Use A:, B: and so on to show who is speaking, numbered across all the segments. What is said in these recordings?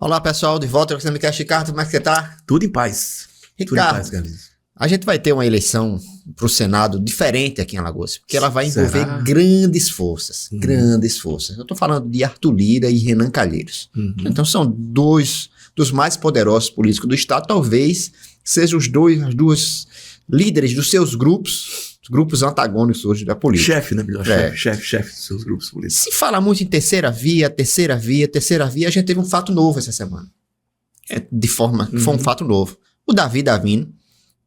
A: Olá, pessoal, de volta com o Simicast. Ricardo, como é que você tá?
B: Tudo em paz.
A: Ricardo,
B: Galiza.
A: a gente vai ter uma eleição para o Senado diferente aqui em Alagoas, porque ela vai envolver
B: Será?
A: grandes forças, grandes forças. Eu tô falando de Arthur Lira e Renan Calheiros. Então são dois dos mais poderosos políticos do estado, talvez sejam as duas líderes dos seus grupos antagônicos hoje da política.
B: Chefe, né? Melhor chefe dos seus grupos políticos.
A: Se fala muito em terceira via, a gente teve um fato novo essa semana. Foi um fato novo. O Davi Davino,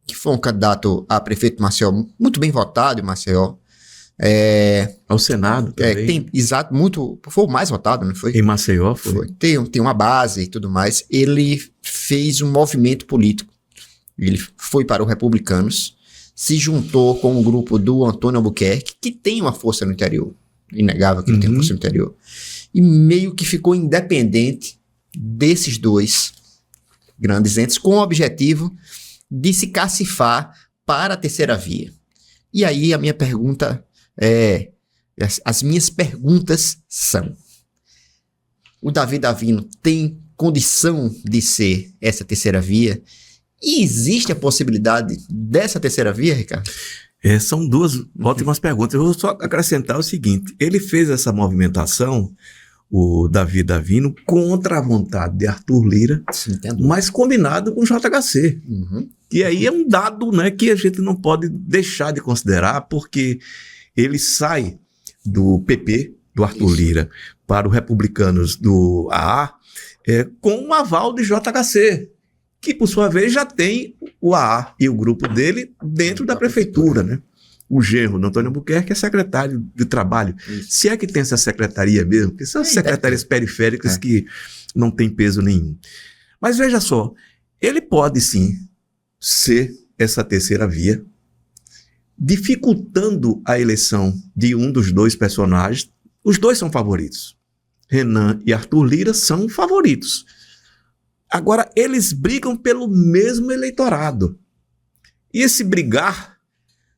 A: que foi um candidato a prefeito de Maceió, muito bem votado em Maceió.
B: Ao Senado também.
A: Foi o mais votado, não foi?
B: Em Maceió foi.
A: Tem uma base e tudo mais. Ele fez um movimento político. Ele foi para o Republicanos, se juntou com o grupo do Antônio Albuquerque, que tem uma força no interior. Inegável que ele tem força no interior. E meio que ficou independente desses dois grandes entes, com o objetivo de se cacifar para a terceira via. E aí a minha pergunta as minhas perguntas são: o Davi Davino tem condição de ser essa terceira via? E existe a possibilidade dessa terceira via, Ricardo?
B: São duas ótimas perguntas. Eu vou só acrescentar o seguinte: ele fez essa movimentação, o Davi Davino, contra a vontade de Arthur Lira, mas combinado com o JHC. E aí é um dado, né, que a gente não pode deixar de considerar, porque ele sai do PP, do Arthur Lira, para os Republicanos do AA, com um aval de JHC, que por sua vez já tem o AA e o grupo dele dentro da prefeitura, né? O genro do Antônio Albuquerque é secretário de trabalho. Isso. Se é que tem essa secretaria mesmo, porque são secretarias periféricas que não tem peso nenhum. Mas veja só, ele pode sim ser essa terceira via, dificultando a eleição de um dos dois personagens. Os dois são favoritos. Renan e Arthur Lira são favoritos. Agora, eles brigam pelo mesmo eleitorado. E esse brigar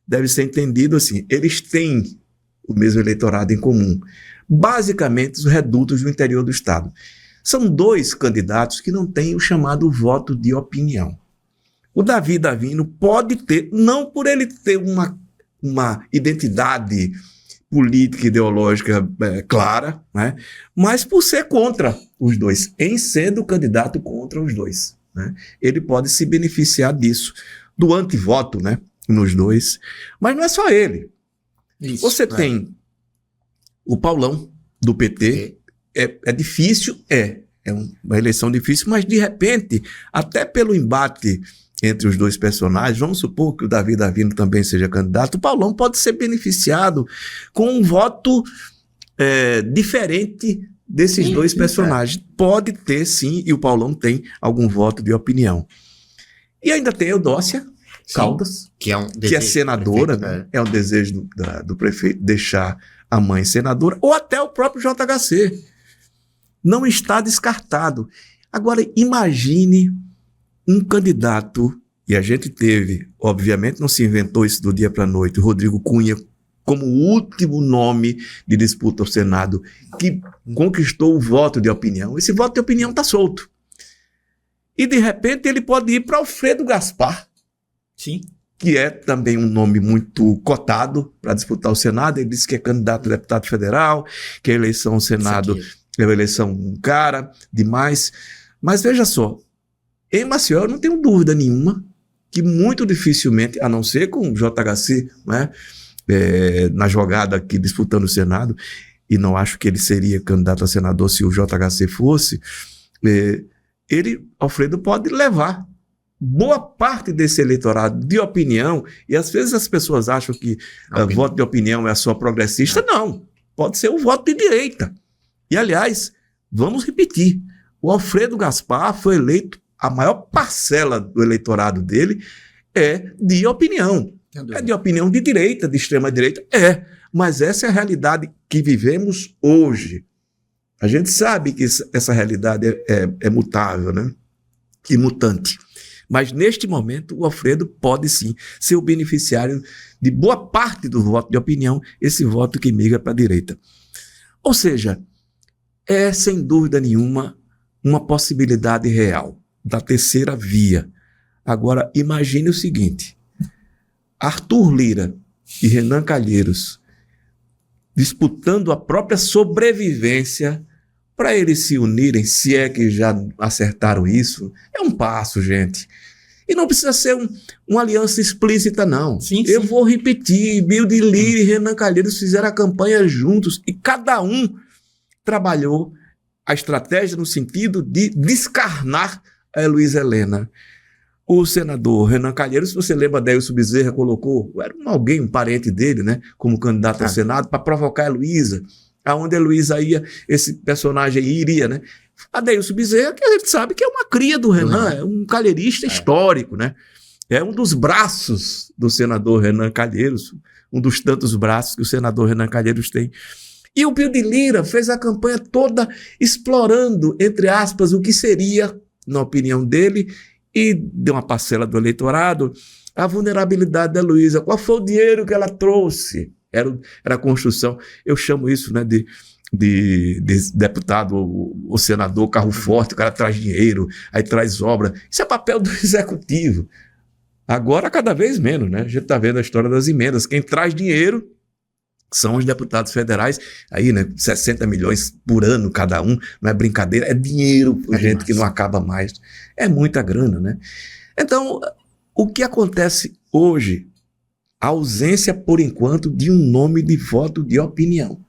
B: deve ser entendido assim: eles têm o mesmo eleitorado em comum. Basicamente, os redutos do interior do estado. São dois candidatos que não têm o chamado voto de opinião. O Davi Davino pode ter, não por ele ter uma identidade política e ideológica clara, né, mas por ser contra os dois, em sendo candidato contra os dois, né, ele pode se beneficiar disso, do antivoto, né, nos dois. Mas não é só ele. Isso, você tem o Paulão, do PT. É difícil, é uma eleição difícil, mas de repente, até pelo embate entre os dois personagens, vamos supor que o Davi Davino também seja candidato, o Paulão pode ser beneficiado com um voto diferente desses dois personagens. Pode ter, sim, e o Paulão tem algum voto de opinião. E ainda tem a Eudócia Caldas, que é senadora, né? É um desejo do prefeito deixar a mãe senadora, ou até o próprio JHC. Não está descartado. Agora, imagine um candidato, e a gente teve, obviamente não se inventou isso do dia para a noite, o Rodrigo Cunha como o último nome de disputa ao Senado, que conquistou o voto de opinião. Esse voto de opinião está solto. E, de repente, ele pode ir para Alfredo Gaspar, sim, que é também um nome muito cotado para disputar o Senado. Ele disse que é candidato a deputado federal, que a eleição ao Senado é uma eleição cara demais. Mas veja só, em Maceió eu não tenho dúvida nenhuma que muito dificilmente, a não ser com o JHC, né, na jogada aqui disputando o Senado, e não acho que ele seria candidato a senador se o JHC fosse, Alfredo pode levar boa parte desse eleitorado de opinião, e às vezes as pessoas acham que voto de opinião é só progressista. Não, pode ser um voto de direita. E, aliás, vamos repetir, o Alfredo Gaspar foi eleito, a maior parcela do eleitorado dele é de opinião. É de opinião de direita, de extrema direita, mas essa é a realidade que vivemos hoje. A gente sabe que essa realidade é mutável, né? E mutante. Mas, neste momento, o Alfredo pode, sim, ser o beneficiário de boa parte do voto de opinião, esse voto que migra para a direita. Ou seja, é, sem dúvida nenhuma, uma possibilidade real da terceira via. Agora, imagine o seguinte, Arthur Lira e Renan Calheiros disputando a própria sobrevivência para eles se unirem, se é que já acertaram isso, é um passo, gente. E não precisa ser uma aliança explícita, não.
A: Sim,
B: Eu
A: sim.
B: vou repetir, Bildu Lira e Renan Calheiros fizeram a campanha juntos e cada um trabalhou a estratégia no sentido de descarnar a Heloísa Helena. O senador Renan Calheiros, se você lembra, Adeilson Bezerra colocou, era alguém, um parente dele, né, como candidato ao Senado, para provocar a Heloísa. Aonde a Heloísa ia, esse personagem iria, né? Adeilson Bezerra, que a gente sabe que é uma cria do Renan, é um calheirista histórico, né? É um dos braços do senador Renan Calheiros, um dos tantos braços que o senador Renan Calheiros tem. E o Bildu Lira fez a campanha toda explorando, entre aspas, o que seria, na opinião dele, e de uma parcela do eleitorado, a vulnerabilidade da Heloísa. Qual foi o dinheiro que ela trouxe? Era a construção, eu chamo isso, né, de deputado, o senador, carro forte, o cara traz dinheiro, aí traz obra. Isso é papel do executivo. Agora, cada vez menos, né? A gente está vendo a história das emendas. Quem traz dinheiro são os deputados federais, aí, né, 60 milhões por ano cada um, não é brincadeira, é dinheiro, gente, que não acaba mais. É muita grana, né? Então, o que acontece hoje? A ausência, por enquanto, de um nome de voto de opinião.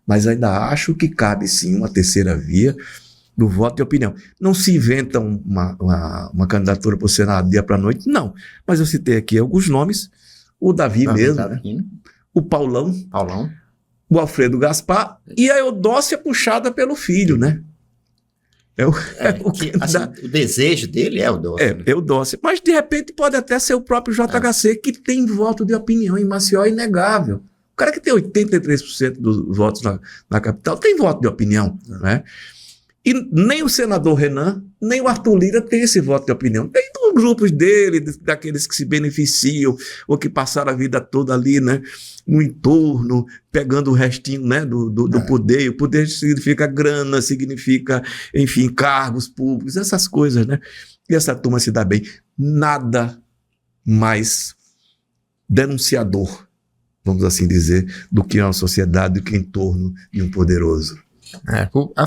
B: Mas ainda acho que cabe, sim, uma terceira via do voto de opinião. Não se inventa uma candidatura para o Senado dia para noite, não. Mas eu citei aqui alguns nomes, o Davi mesmo, né? O Paulão, o Alfredo Gaspar e a Eudócia puxada pelo filho, né?
A: O desejo dele é o Eudócia.
B: É Eudócia. Mas, de repente, pode até ser o próprio JHC, que tem voto de opinião em Maceió, é inegável. O cara que tem 83% dos votos na capital tem voto de opinião, né? E nem o senador Renan, nem o Arthur Lira tem esse voto de opinião. Tem dos grupos dele, daqueles que se beneficiam, ou que passaram a vida toda ali, né, no entorno, pegando o restinho, né, do poder. E o poder significa grana, significa, enfim, cargos públicos, essas coisas, né? E essa turma se dá bem. Nada mais denunciador, vamos assim dizer, do que uma sociedade, do que em torno de um poderoso.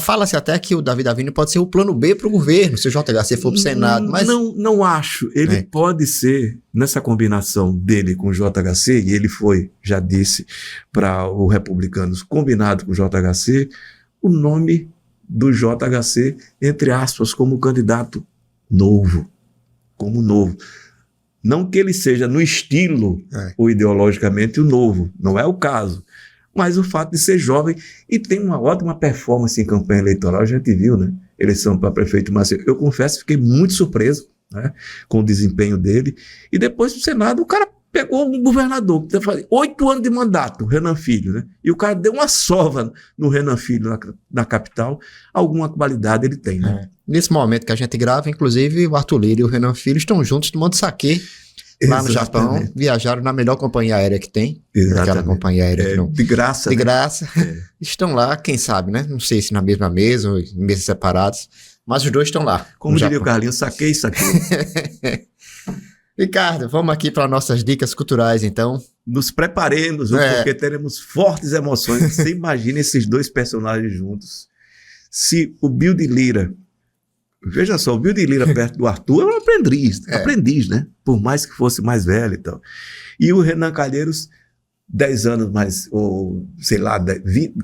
A: Fala-se até que o Davi Davini pode ser o plano B para o governo, se o JHC for para o Senado. Mas
B: não acho. Ele pode ser, nessa combinação dele com o JHC, e ele foi, já disse, para o Republicanos, combinado com o JHC, o nome do JHC, entre aspas, como candidato novo. Como novo. Não que ele seja no estilo ou ideologicamente o novo, não é o caso. Mas o fato de ser jovem e tem uma ótima performance em campanha eleitoral, a gente viu, né? Eleição para prefeito Maceió. Eu confesso, fiquei muito surpreso, né, com o desempenho dele. E depois do Senado, o cara pegou um governador que tem 8 anos de mandato, Renan Filho, né? E o cara deu uma sova no Renan Filho na capital. Alguma qualidade ele tem, né?
A: Nesse momento que a gente grava, inclusive, o Arthur Lira e o Renan Filho estão juntos tomando saquê. Lá no Japão, viajaram na melhor companhia aérea que tem. Aquela companhia aérea
B: de graça.
A: De graça. Estão lá, quem sabe, né? Não sei se na mesma mesa ou em mesas separadas, mas os dois estão lá.
B: Como diria o Carlinhos, saquei.
A: Ricardo, vamos aqui para nossas dicas culturais, então.
B: Nos preparemos, porque teremos fortes emoções. Você imagina esses dois personagens juntos. Se o Bildu Lira... Veja só, o Bildu Lira perto do Arthur é um aprendiz, né? Por mais que fosse mais velho e tal. E o Renan Calheiros, 10 anos mais, ou sei lá,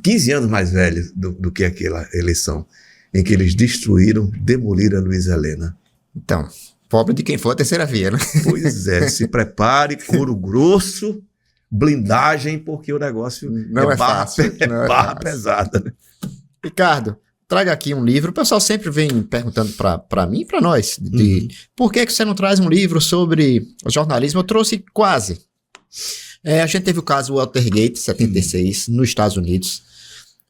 B: 15 anos mais velho do que aquela eleição, em que eles demoliram a Heloísa Helena.
A: Então, pobre de quem for a terceira via, né?
B: Pois é, se prepare, couro grosso, blindagem, porque o negócio
A: não é fácil.
B: É barra pesada, né?
A: Ricardo, traga aqui um livro. O pessoal sempre vem perguntando para mim e para nós por que você não traz um livro sobre jornalismo. Eu trouxe quase. A gente teve o caso Watergate, 76, nos Estados Unidos.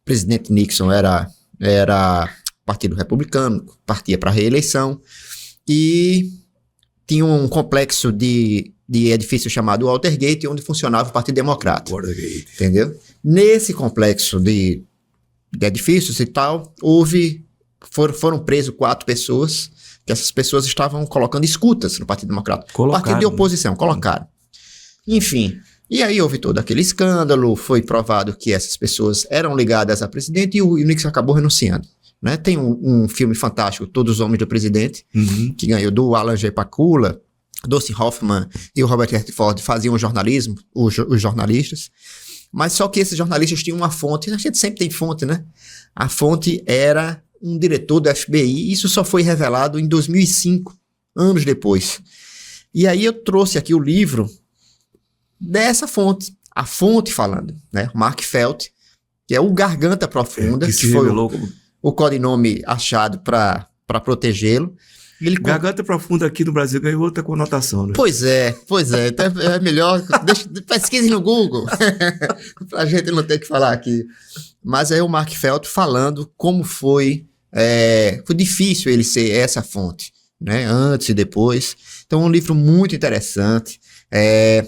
A: O presidente Nixon era Partido Republicano, partia para a reeleição, e tinha um complexo de edifício chamado Watergate, onde funcionava o Partido Democrata.
B: Watergate.
A: Entendeu? Nesse complexo de edifícios e tal, houve foram presos 4 pessoas, que essas pessoas estavam colocando escutas no Partido Democrata. Partido de oposição, colocaram. Enfim, e aí houve todo aquele escândalo, foi provado que essas pessoas eram ligadas a presidente e o Nixon acabou renunciando. Né? Tem um filme fantástico, Todos os Homens do Presidente, que ganhou do Alan J. Pakula, Dustin Hoffman e o Robert Redford faziam jornalismo, os jornalistas, mas só que esses jornalistas tinham uma fonte, a gente sempre tem fonte, né? A fonte era um diretor do FBI, isso só foi revelado em 2005, anos depois. E aí eu trouxe aqui o livro dessa fonte, a fonte falando, né? Mark Felt, que é o Garganta Profunda, que foi o codinome achado para protegê-lo.
B: Garganta Profunda aqui no Brasil ganhou outra conotação, né?
A: Pois é. Então é melhor, pesquise no Google, pra gente não ter que falar aqui. Mas é o Mark Felt falando como foi difícil ele ser essa fonte, né? Antes e depois. Então é um livro muito interessante. É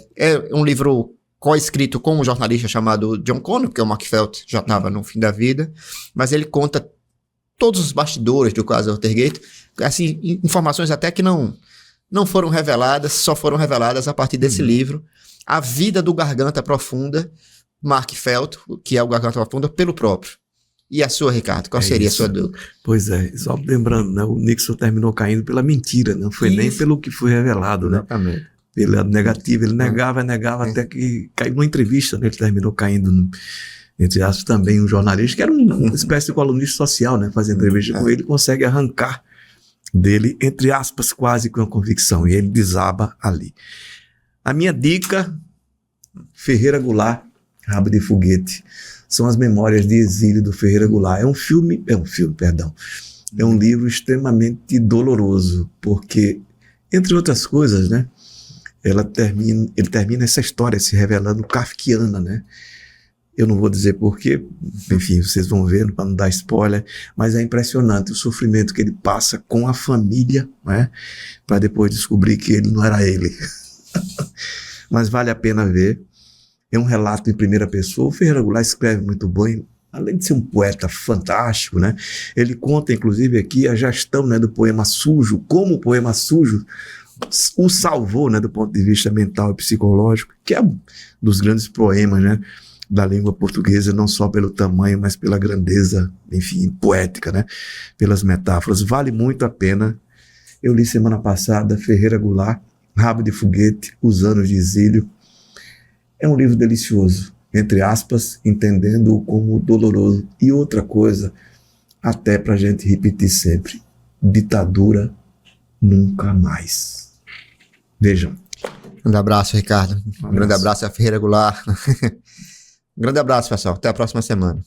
A: um livro co-escrito com um jornalista chamado John Connor, porque o Mark Felt já estava no fim da vida, mas ele conta todos os bastidores do caso Watergate, assim, informações até que não foram reveladas, só foram reveladas a partir desse livro. A vida do Garganta Profunda, Mark Felt, que é o Garganta Profunda, pelo próprio. E a sua, Ricardo? Qual seria a sua dúvida?
B: Pois é, só lembrando, né, o Nixon terminou caindo pela mentira, não foi nem pelo que foi revelado, né?
A: Exatamente.
B: Pela negativa, ele negava até que caiu numa entrevista, né? Ele terminou caindo entre aspas, também um jornalista, que era uma espécie de colunista social, né? Fazendo entrevista com ele, consegue arrancar dele, entre aspas, quase com a convicção. E ele desaba ali. A minha dica, Ferreira Goulart, Rabo de Foguete, são as memórias de exílio do Ferreira Goulart. É um livro extremamente doloroso, porque, entre outras coisas, né? Ele termina essa história se revelando kafkiana, né? Eu não vou dizer porquê, enfim, vocês vão ver, para não dar spoiler, mas é impressionante o sofrimento que ele passa com a família, né, para depois descobrir que ele não era ele. Mas vale a pena ver. É um relato em primeira pessoa. O Ferreira Goulart escreve muito bem, além de ser um poeta fantástico, né? Ele conta, inclusive, aqui a gestão, né, do poema sujo, como o poema sujo o salvou, né, do ponto de vista mental e psicológico, que é um dos grandes poemas, né, da língua portuguesa, não só pelo tamanho, mas pela grandeza, enfim, poética, né? Pelas metáforas. Vale muito a pena. Eu li semana passada Ferreira Goulart, Rabo de Foguete, Os Anos de Exílio. É um livro delicioso, entre aspas, entendendo-o como doloroso. E outra coisa, até pra gente repetir sempre, ditadura nunca mais. Vejam.
A: Um grande abraço, Ricardo. Um grande abraço a Ferreira Goulart. Um grande abraço, pessoal. Até a próxima semana.